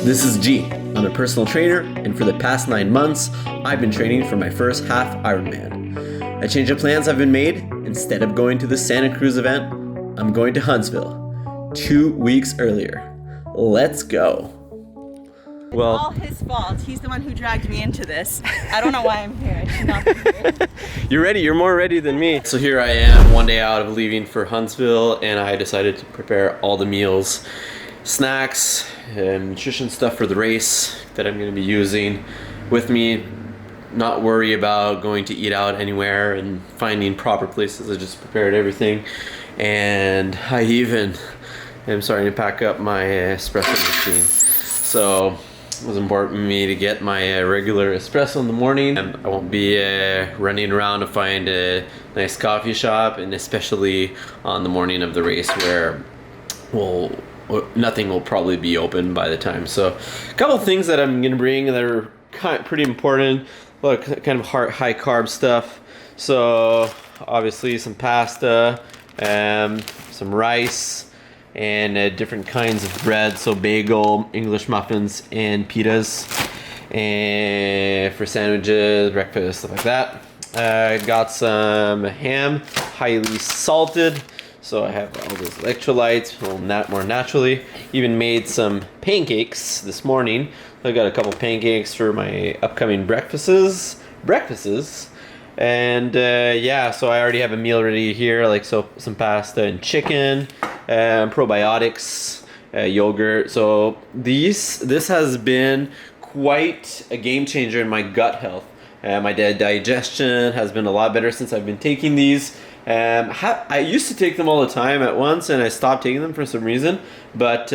This is G. I'm a personal trainer, and for the past 9 months, I've been training for my first half Ironman. A change of plans have been made. Instead of going to the Santa Cruz event, I'm going to Huntsville 2 weeks earlier. Let's go. It's all his fault. He's the one who dragged me into this. I don't know why I'm here. I should not be here. You're ready. You're more ready than me. So here I am, one day out of leaving for Huntsville, and I decided to prepare all the meals, snacks, and nutrition stuff for the race that I'm going to be using with me. Not worry about going to eat out anywhere and finding proper places. I just prepared everything, and I even am starting to pack up my espresso machine. So it was important for me to get my regular espresso in the morning. I won't be running around to find a nice coffee shop, and especially on the morning of the race where nothing will probably be open by the time. So a couple of things that I'm gonna bring that are pretty important. Kind of high carb stuff. So obviously some pasta, some rice, and different kinds of bread. So bagel, English muffins, and pitas, and for sandwiches, breakfast, stuff like that. I got some ham, highly salted. So I have all those electrolytes, a little more naturally. Even made some pancakes this morning. I got a couple pancakes for my upcoming breakfasts. And yeah, so I already have a meal ready here, some pasta and chicken, probiotics, yogurt. So this has been quite a game changer in my gut health. My digestion has been a lot better since I've been taking these. I used to take them all the time at once, and I stopped taking them for some reason, but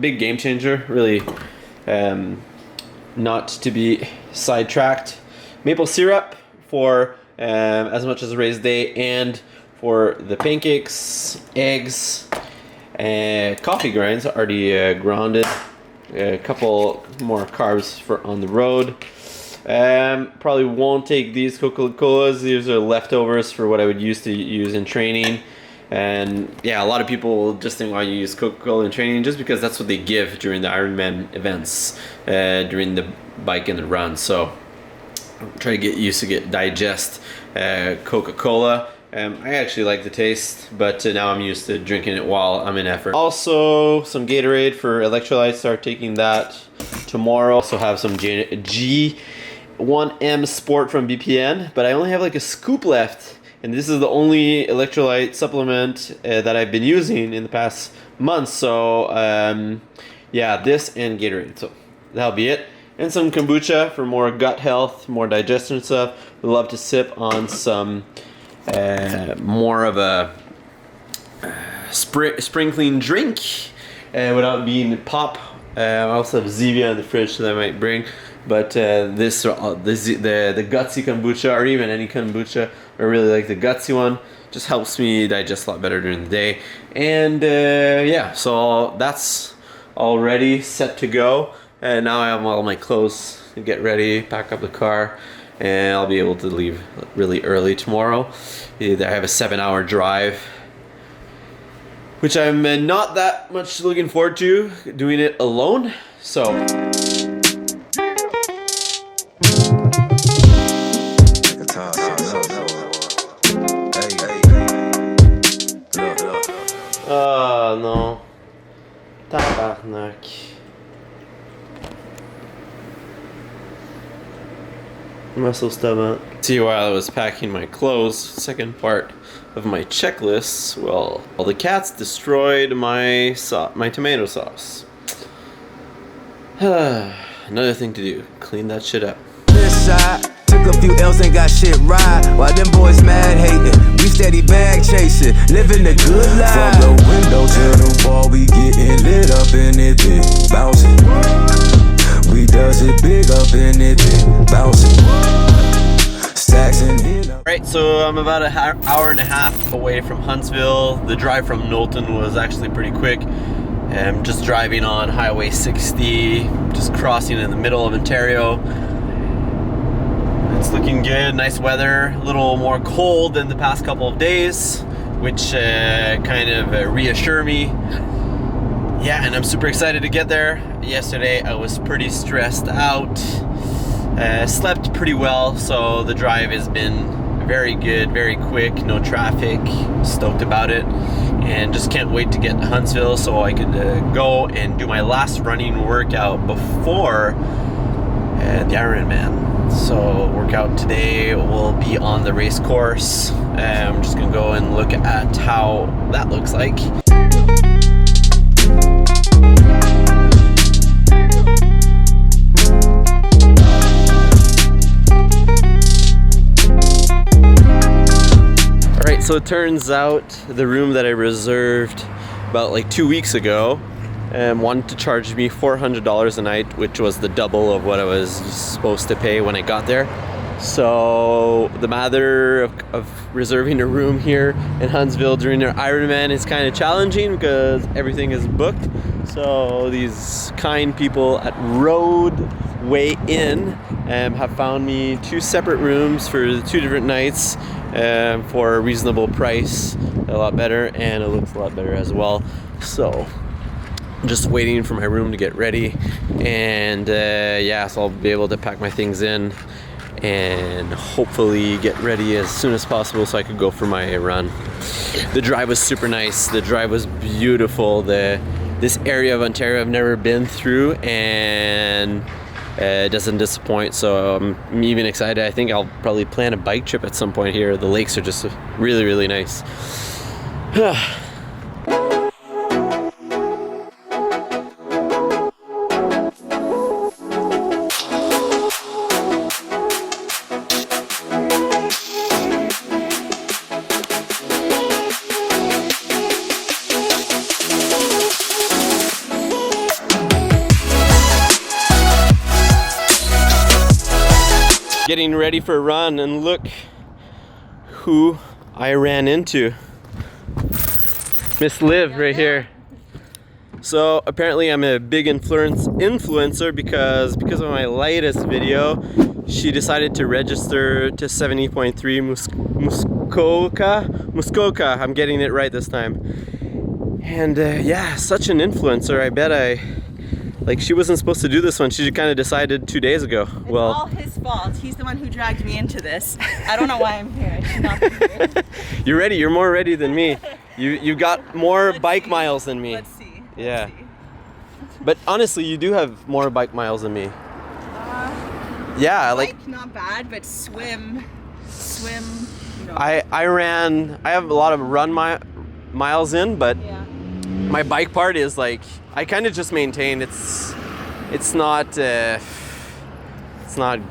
big game changer, really. Not to be sidetracked. Maple syrup for as much as a race day, and for the pancakes, eggs, and coffee grinds already grounded. A couple more carbs for on the road. Probably won't take these Coca-Colas. These are leftovers for what I would used to use in training. And yeah, a lot of people just think, why you use Coca-Cola in training, just because that's what they give during the Ironman events, during the bike and the run. So I'm trying to digest Coca-Cola. I actually like the taste, but now I'm used to drinking it while I'm in effort. Also, some Gatorade for electrolytes. Start taking that tomorrow. Also have some G1M Sport from BPN, but I only have like a scoop left. And this is the only electrolyte supplement that I've been using in the past month. So yeah, this and Gatorade. So that'll be it. And some kombucha for more gut health, more digestion stuff. We love to sip on some more of a sprinkling drink without being pop. I also have Zevia in the fridge that I might bring. But the gutsy kombucha, or even any kombucha, I really like the gutsy one. Just helps me digest a lot better during the day. And yeah, so that's already set to go. And now I have all my clothes to get ready, pack up the car, and I'll be able to leave really early tomorrow. I have a 7-hour drive, which I'm not that much looking forward to, doing it alone. So oh no. Tabarnak. Muscle stomach. See, while I was packing my clothes, second part of my checklist, well, the cats destroyed my tomato sauce. Another thing to do, clean that shit up. This side, took a few L's and got shit right. While them boys mad hating, we steady bag chasing, living the good life. From the window to the wall, we getting lit up in it, bouncing. We does it big up in it, bouncing. Stacks and hit up. Right, so I'm about an hour and a half away from Huntsville. The drive from Knowlton was actually pretty quick. I'm just driving on Highway 60, just crossing in the middle of Ontario. It's looking good, nice weather, a little more cold than the past couple of days, which kind of reassure me. Yeah, and I'm super excited to get there. Yesterday I was pretty stressed out. Slept pretty well, so the drive has been very good, very quick, no traffic. Stoked about it, and just can't wait to get to Huntsville so I could go and do my last running workout before the Ironman. So workout today will be on the race course. I'm just gonna go and look at how that looks like. Alright, so it turns out the room that I reserved about like 2 weeks ago wanted to charge me $400 a night, which was the double of what I was supposed to pay when I got there. So the matter of reserving a room here in Huntsville during their Ironman is kind of challenging because everything is booked. So these kind people at Roadway Inn have found me 2 separate rooms for 2 different nights for a reasonable price, a lot better, and it looks a lot better as well. So I'm just waiting for my room to get ready, and yeah, so I'll be able to pack my things in and hopefully get ready as soon as possible so I could go for my run. The drive was super nice. The drive was beautiful. This area of Ontario I've never been through, and it doesn't disappoint, so I'm even excited. I think I'll probably plan a bike trip at some point here. The lakes are just really, really nice. Getting ready for a run, and look who I ran into. Miss Liv right here. So apparently I'm a big influencer because of my latest video. She decided to register to 70.3 Muskoka. I'm getting it right this time. And yeah, such an influencer. I bet like she wasn't supposed to do this one. She kind of decided 2 days ago. It's all his fault. He's the one who dragged me into this. I don't know why I'm here. I should not be here. You're ready. You're more ready than me. You got more bike miles than me. Let's see. Yeah. Let's see. But honestly, you do have more bike miles than me. Yeah, like bike, not bad, but swim. You know. I have a lot of run miles in, but Yeah. my bike part is like I kind of just maintain. It's not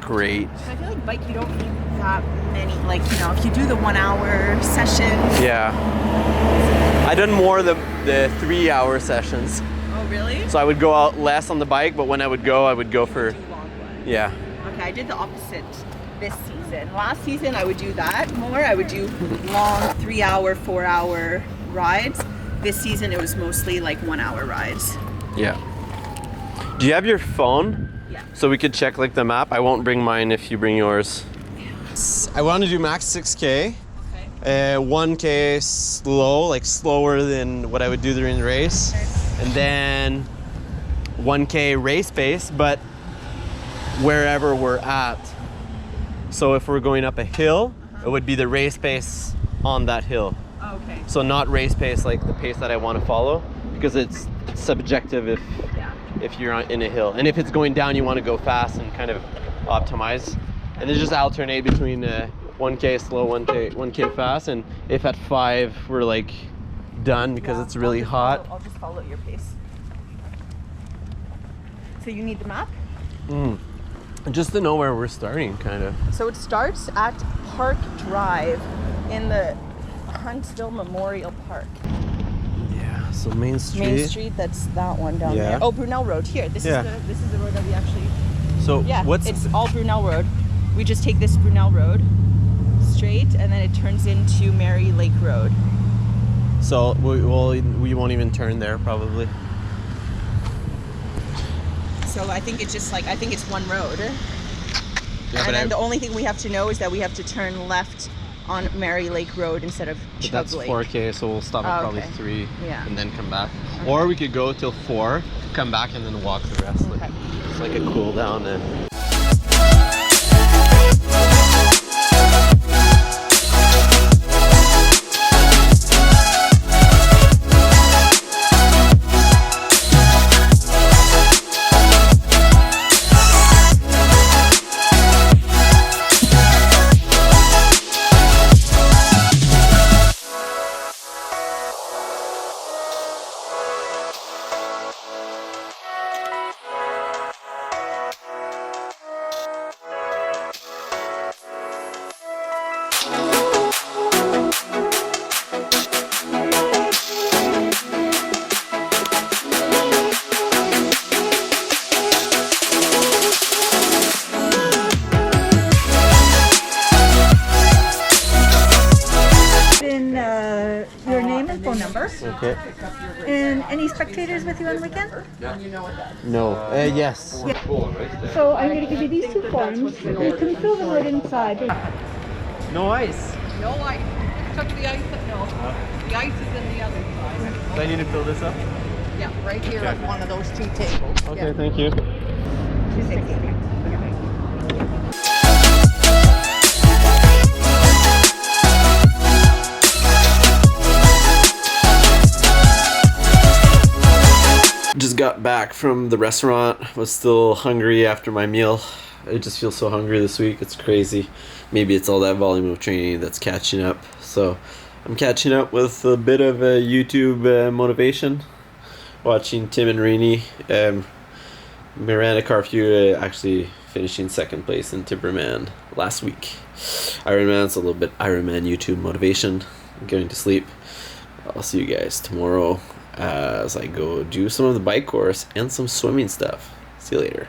great. I feel like bike, you don't need that many. Like, you know, if you do the 1 hour session. Yeah. I done more the 3 hour sessions. Oh, really? So I would go out less on the bike, but when I would go for Do long ones. yeah. Okay, I did the opposite this season. Last season I would do that more. I would do long 3 hour, 4 hour rides. This season it was mostly like 1 hour rides. Yeah. Do you have your phone? Yeah. So we could check like the map. I won't bring mine if you bring yours. I want to do max 6K. Okay. 1K slow, like slower than what I would do during the race. Okay. And then 1K race pace, but wherever we're at. So if we're going up a hill, it would be the race pace on that hill. Okay. So not race pace like the pace that I want to follow, because it's subjective if you're in a hill. And if it's going down, you want to go fast and kind of optimize. And then just alternate between 1K slow, 1K fast. And if at 5 we're like done because it's really hot. I'll just follow your pace. So you need the map? Just to know where we're starting, kind of. So it starts at Park Drive in the Huntsville Memorial Park. Yeah, so Main Street. Main Street, that's that one down Yeah. there. Oh, Brunel Road. Here, this is the road that we actually. So Yeah, what's it's all Brunel Road. We just take this Brunel Road straight, and then it turns into Mary Lake Road. so we won't even turn there probably. So I think it's just like, I think it's one road. Yeah, And then the only thing we have to know is that we have to turn left on Mary Lake Road instead of But Chug that's Lake. 4K, so we'll stop at probably Okay. 3 Yeah. and then come back. Or we could go till 4, come back and then walk the rest. Like, Okay. it's like a cool down then. Your name and phone number. Okay. And any spectators with you on the weekend? No. Yes. So I'm going to give you these 2 forms. You can fill them out inside. No ice. No ice. Took the ice, no. The ice is in the other side. Do I need to fill this up? Yeah, right here on one of those 2 tables. Okay, thank you. Just got back from the restaurant, was still hungry after my meal. I just feel so hungry this week, it's crazy. Maybe it's all that volume of training that's catching up. So I'm catching up with a bit of a YouTube motivation. Watching Tim and Rainey. Miranda Carphew actually finishing 2nd place in Timberman last week. Ironman's a little bit Ironman YouTube motivation. I'm going to sleep. I'll see you guys tomorrow as I go do some of the bike course and some swimming stuff. See you later.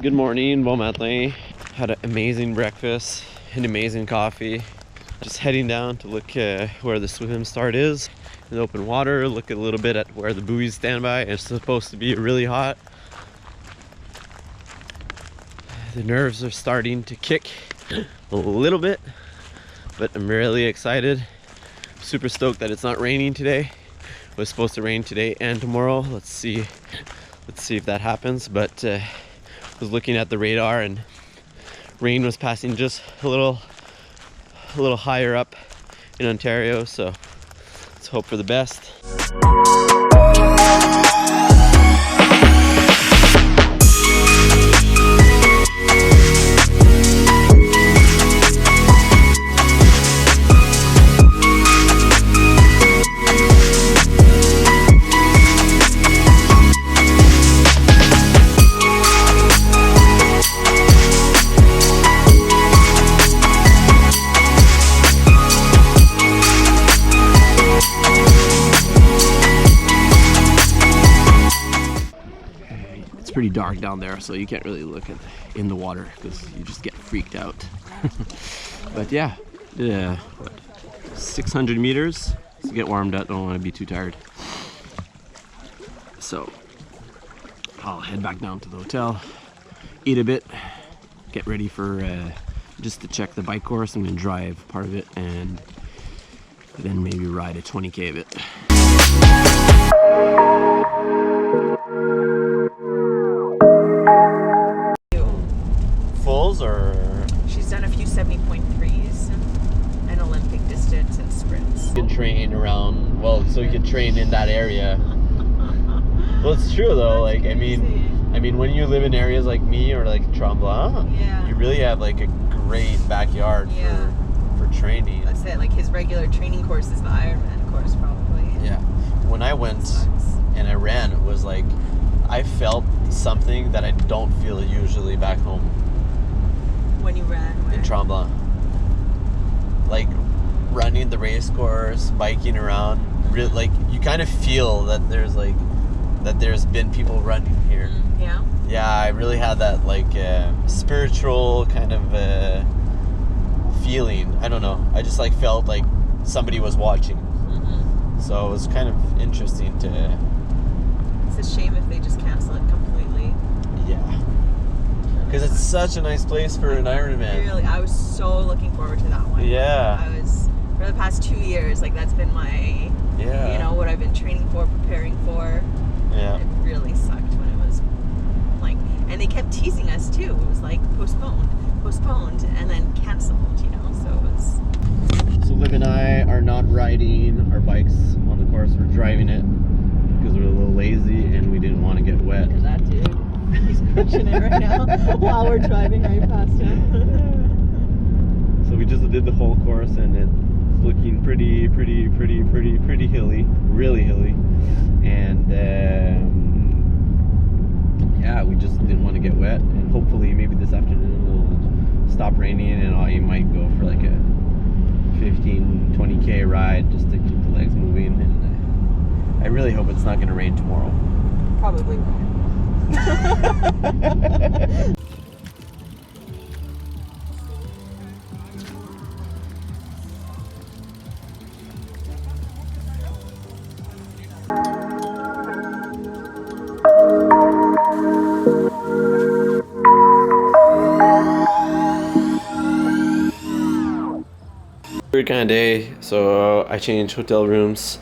Good morning, bon matin. Had an amazing breakfast, an amazing coffee. Just heading down to look where the swim start is in the open water, look a little bit at where the buoys stand by. It's supposed to be really hot. The nerves are starting to kick a little bit, but I'm really excited. Super stoked that it's not raining today. It was supposed to rain today and tomorrow. Let's see if that happens. But was looking at the radar and rain was passing just a little higher up in Ontario, so let's hope for the best. It's pretty dark down there, so you can't really look in the water because you just get freaked out. But yeah, 600 meters to get warmed up. Don't want to be too tired, so I'll head back down to the hotel, eat a bit, get ready for just to check the bike course. I'm gonna drive part of it and then maybe ride a 20K of it. Fulls or? She's done a few 70.3s and Olympic distance and sprints. You can train around, well, so you can train in that area. Well, it's true though, like, I mean, when you live in areas like me or like Tremblant, Yeah. you really have like a great backyard for training. That's it, like his regular training course is the Ironman course probably. Yeah. When I went and I ran, it was like, I felt something that I don't feel usually back home When you ran, in Tremblant. Like running the race course, biking around, really, like you kind of feel that there's been people running here. Yeah. Yeah, I really had that like spiritual kind of feeling. I don't know. I just like felt like somebody was watching. So it was kind of interesting to. It's a shame if they just cancel it completely. Yeah. Because it's such a nice place for an Ironman. Really, I was so looking forward to that one. Yeah. I was, for the past 2 years, like that's been my, Yeah. you know, what I've been training for, preparing for. Yeah. It really sucked when it was like, and they kept teasing us too. It was like postponed, and then canceled, you know, so it was. So Liv and I are not riding our bikes on the course, we're driving it because we're a little lazy and we didn't want to get wet. Look at that dude. He's crushing it right now while we're driving right past him. So we just did the whole course and it's looking pretty hilly, really hilly. And yeah, we just didn't want to get wet, and hopefully maybe this afternoon will stop raining and I might go for like a 15-20K ride just to keep the legs moving. And I really hope it's not going to rain tomorrow. Probably won't. Weird kind of day, so I changed hotel rooms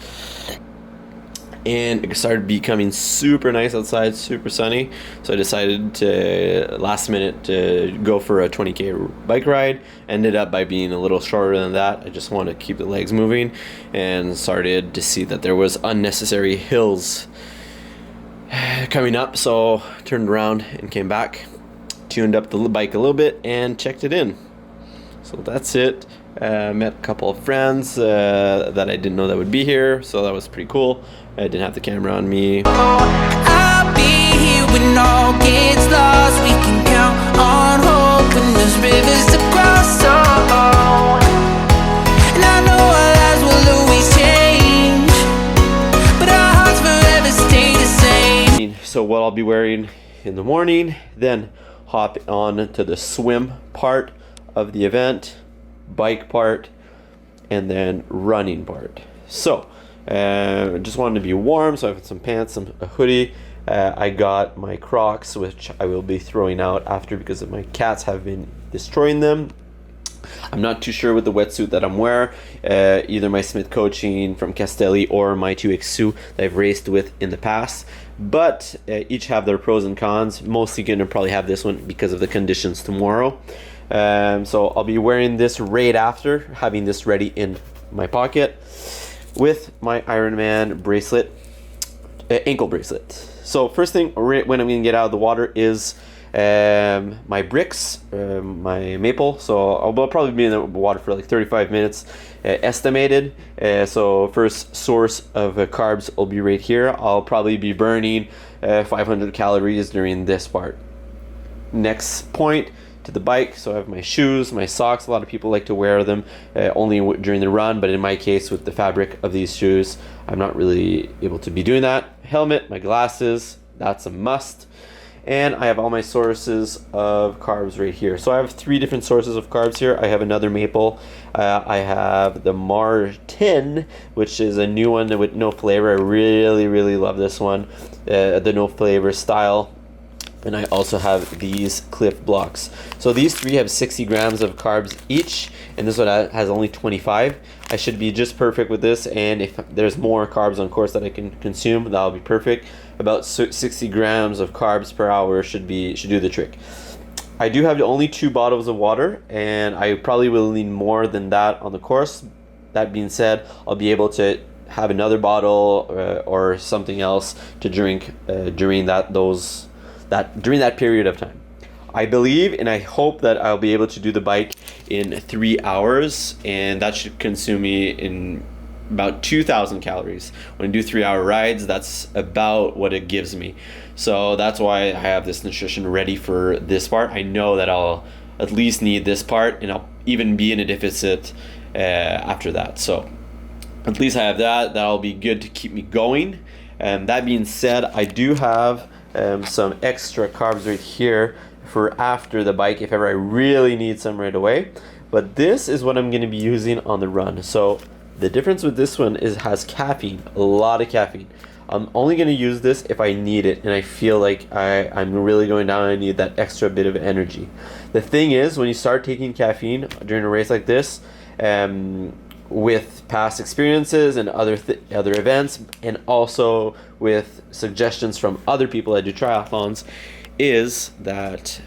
and it started becoming super nice outside, super sunny. So I decided to last minute to go for a 20K bike ride. Ended up by being a little shorter than that. I just wanted to keep the legs moving and started to see that there was unnecessary hills coming up. So turned around and came back, tuned up the bike a little bit and checked it in. So that's it. Met a couple of friends that I didn't know that would be here, so that was pretty cool. I didn't have the camera on me. I'll be here when all gets lost. We can count on hope when there's rivers to cross. Oh, and I know our lives will always change, but our hearts forever stay the same. So what I'll be wearing in the morning, then hop on to the swim part of the event, bike part, and then running part. So just wanted to be warm, so I have some pants, a hoodie. I got my Crocs, which I will be throwing out after because my cats have been destroying them. I'm not too sure with the wetsuit that I'm wearing, either my Smith Coaching from Castelli or my 2X2 that I've raced with in the past, but each have their pros and cons. Mostly gonna probably have this one because of the conditions tomorrow. So I'll be wearing this right after, having this ready in my pocket with my Ironman bracelet, ankle bracelet. So first thing when I'm gonna get out of the water is my bricks, my maple. So I'll probably be in the water for like 35 minutes estimated. So first source of carbs will be right here. I'll probably be burning 500 calories during this part. Next point, to the bike. So I have my shoes, my socks. A lot of people like to wear them only during the run, but in my case with the fabric of these shoes, I'm not really able to be doing that. Helmet, my glasses, that's a must. And I have all my sources of carbs right here. So I have 3 different sources of carbs here. I have another maple. I have the Martin, which is a new one with no flavor. I really love this one, the no flavor style. And I also have these Cliff blocks. So these 3 have 60 grams of carbs each, and this one has only 25. I should be just perfect with this, and if there's more carbs on course that I can consume, that'll be perfect. About 60 grams of carbs per hour should do the trick. I do have only 2 bottles of water, and I probably will need more than that on the course. That being said, I'll be able to have another bottle or something else to drink during that period of time. I believe and I hope that I'll be able to do the bike in 3 hours, and that should consume me in about 2,000 calories. When I do 3-hour rides, that's about what it gives me. So that's why I have this nutrition ready for this part. I know that I'll at least need this part, and I'll even be in a deficit after that. So at least I have that. That'll be good to keep me going. And that being said, I do have some extra carbs right here for after the bike if ever I really need some right away. But this is what I'm going to be using on the run. So the difference with this one is it has caffeine, a lot of caffeine. I'm only going to use this if I need it and I feel like I'm really going down and I need that extra bit of energy. The thing is, when you start taking caffeine during a race like this, with past experiences and other events, and also with suggestions from other people that do triathlons, is that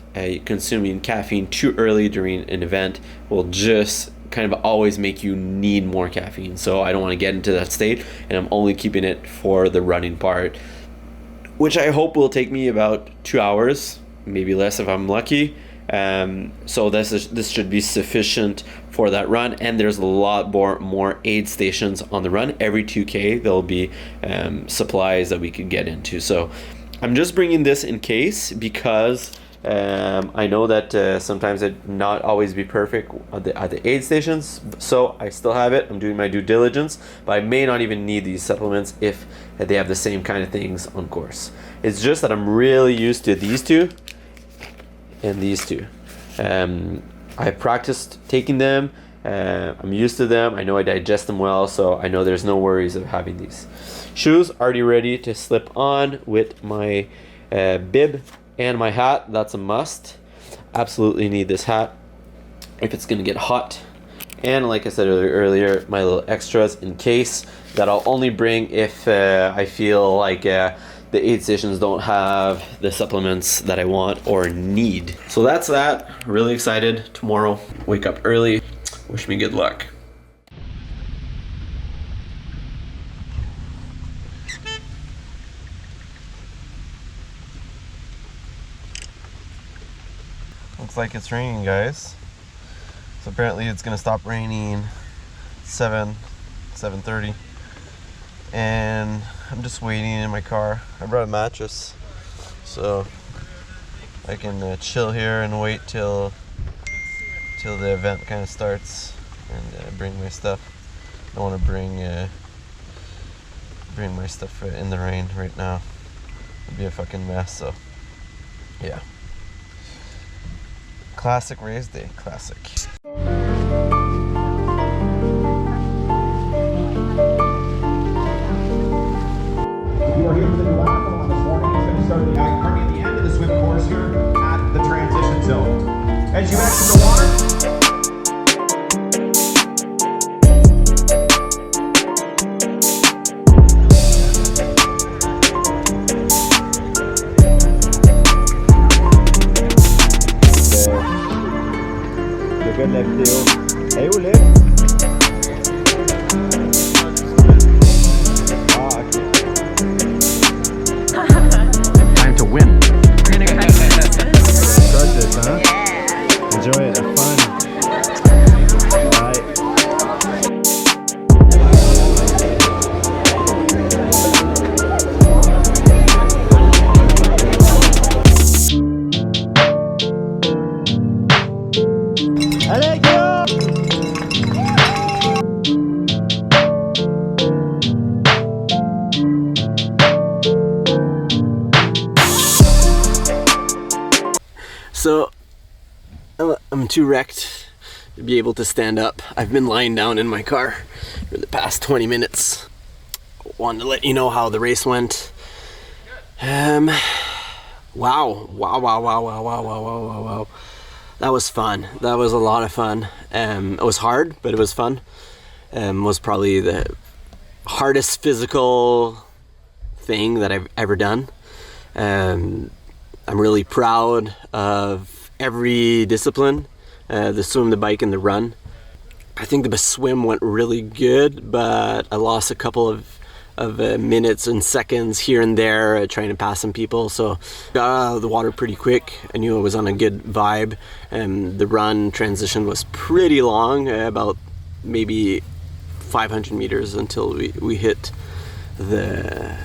consuming caffeine too early during an event will just kind of always make you need more caffeine. So I don't want to get into that state, and I'm only keeping it for the running part, which I hope will take me about 2 hours, maybe less if I'm lucky. So this should be sufficient for that run, and there's a lot more aid stations on the run. Every 2K there'll be supplies that we could get into. So I'm just bringing this in case, because I know that sometimes it not always be perfect at the aid stations, so I still have it. I'm doing my due diligence, but I may not even need these supplements if they have the same kind of things on course. It's just that I'm really used to these two and these two. I practiced taking them. I'm used to them. I know I digest them well, so I know there's no worries of having these. Shoes already ready to slip on with my bib and my hat. That's a must. Absolutely need this hat if it's gonna get hot. And like I said earlier, my little extras in case, that I'll only bring if I feel like the aid stations don't have the supplements that I want or need. So that's that. Really excited. Tomorrow, wake up early. Wish me good luck. Looks like it's raining, guys. So apparently it's gonna stop raining 7:30. And I'm just waiting in my car. I brought a mattress, so I can chill here and wait till the event kind of starts, and bring my stuff. I don't want to bring my stuff in the rain right now. It'd be a fucking mess. So yeah, classic race day, classic. We are here for the duathlon this morning. It's going to start currently at the end of the swim course here at the transition zone. As you exit the water, Good left, Theo. Hey, left. Time to win. We're gonna cut this. Start this, huh? Yeah. Enjoy it. Have fun. Bye. Allez, go! So I'm too wrecked to be able to stand up. I've been lying down in my car for the past 20 minutes. Wanted to let you know how the race went. Wow. That was fun. That was a lot of fun. It was hard, but it was fun. Was probably the hardest physical thing that I've ever done. I'm really proud of every discipline, the swim, the bike, and the run. I think the swim went really good, but I lost a couple of minutes and seconds here and there trying to pass some people, so got out of the water pretty quick. I knew I was on a good vibe, and the run transition was pretty long, about maybe 500 meters until we hit the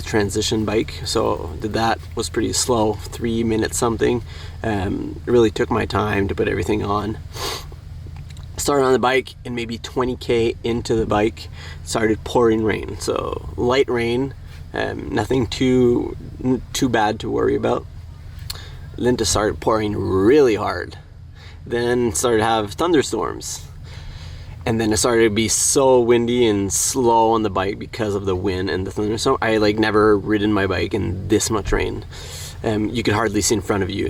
transition bike. So did that, was pretty slow, 3 minutes something. Really took my time to put everything on. Started on the bike, and maybe 20k into the bike started pouring rain. So light rain, nothing too bad to worry about. Then it started pouring really hard. Then started to have thunderstorms. And then it started to be so windy and slow on the bike because of the wind and the thunderstorm. I never ridden my bike in this much rain. You could hardly see in front of you,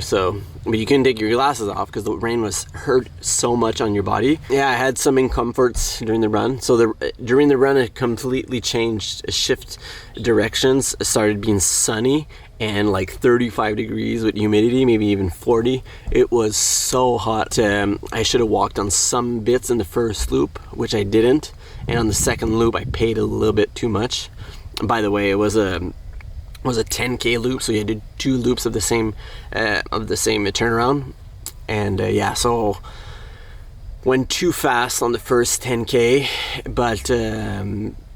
but you couldn't take your glasses off because the rain was hurt so much on your body. Yeah, I had some discomforts during the run. So during the run, it completely changed, shift directions. It started being sunny and 35 degrees with humidity, maybe even 40. It was so hot. I should have walked on some bits in the first loop, which I didn't. And on the second loop, I paid a little bit too much. By the way, it was a 10k loop, so you did 2 loops of the same turnaround, and so went too fast on the first 10k, but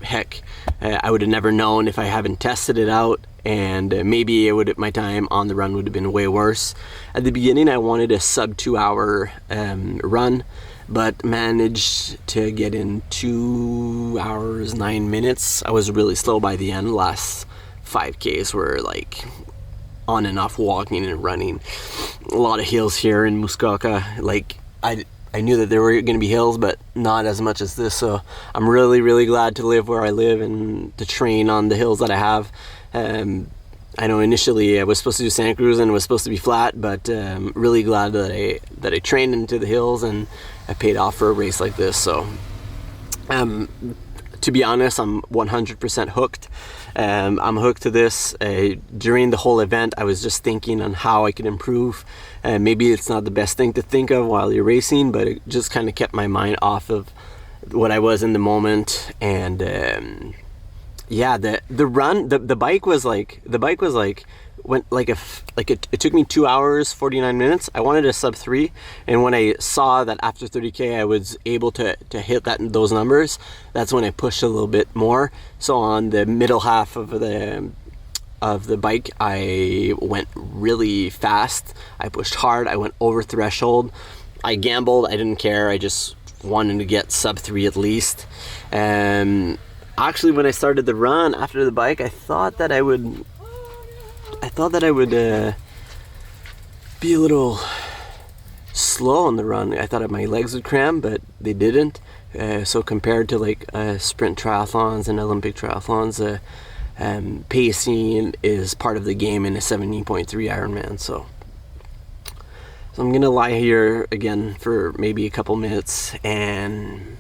heck, I would have never known if I haven't tested it out, and maybe my time on the run would have been way worse. At the beginning, I wanted a sub 2 hour run, but managed to get in 2 hours 9 minutes. I was really slow by the end. Last 5Ks were on and off walking and running. A lot of hills here in Muskoka. I knew that there were going to be hills, but not as much as this. So I'm really glad to live where I live and to train on the hills that I have. I know initially I was supposed to do Santa Cruz and it was supposed to be flat, but really glad that I trained into the hills and I paid off for a race like this. So to be honest, I'm 100% hooked. I'm hooked to this. During the whole event, I was just thinking on how I could improve. Maybe it's not the best thing to think of while you're racing, but it just kind of kept my mind off of what I was in the moment. And the run, the bike was it took me 2 hours 49 minutes. I wanted a sub 3, and when I saw that after 30k I was able to hit those numbers, that's when I pushed a little bit more. So on the middle half of the bike, I went really fast. I pushed hard. I went over threshold. I gambled. I didn't care. I just wanted to get sub 3 at least. Actually, when I started the run after the bike, I thought that I would be a little slow on the run. I thought my legs would cramp, but they didn't. So compared to sprint triathlons and Olympic triathlons, pacing is part of the game in a 70.3 Ironman. So I'm gonna lie here again for maybe a couple minutes and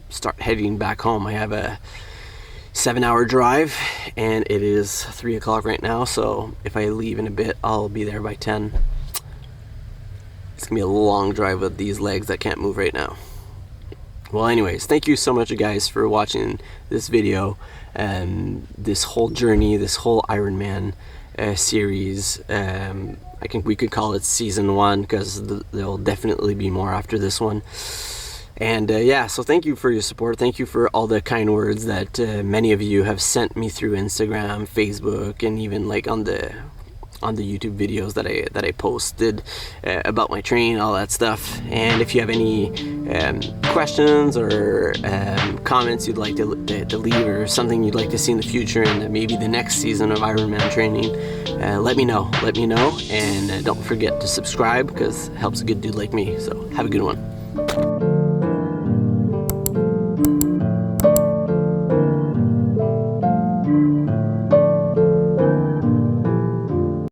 start heading back home. I have a 7-hour drive, and it is 3 o'clock right now, so if I leave in a bit, I'll be there by 10. It's gonna be a long drive with these legs that can't move right now. Well, anyways, thank you so much, guys, for watching this video and this whole journey, this whole Ironman series. I think we could call it season 1 because there'll definitely be more after this one. And so thank you for your support. Thank you for all the kind words that many of you have sent me through Instagram, Facebook, and even on the YouTube videos that I posted about my training, all that stuff. And if you have any questions or comments you'd like to leave, or something you'd like to see in the future and maybe the next season of Ironman training, let me know. And don't forget to subscribe because it helps a good dude like me. So have a good one.